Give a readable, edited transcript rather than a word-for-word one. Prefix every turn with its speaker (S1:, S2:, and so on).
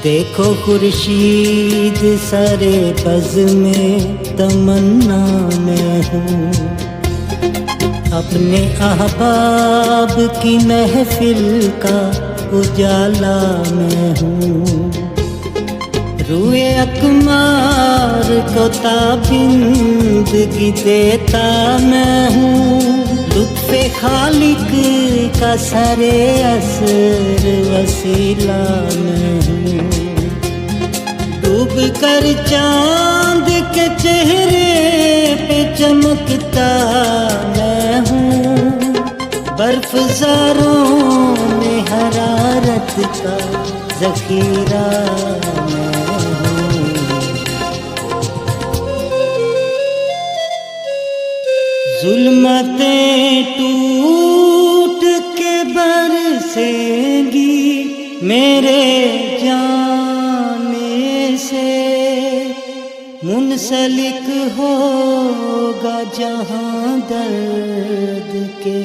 S1: देखो खुर्शीद सरे बज़ में तमन्ना मैं हूँ, अपने अहबाब की महफिल का उजाला मैं हूँ। रूए अकमार को ताबिंदगी देता मैं हूँ, लुत्फ़े खालिक का सरे असर वसीला मैं हूँ। डूब कर चांद के चेहरे पे चमकता मैं हूँ, बर्फ़ज़ारों में हरारत का ज़ख़ीरा मैं हूँ। ज़ुल्मतें टूट के बरसेंगी मेरे जाने से, मुंसलिक होगा जहां दर्द के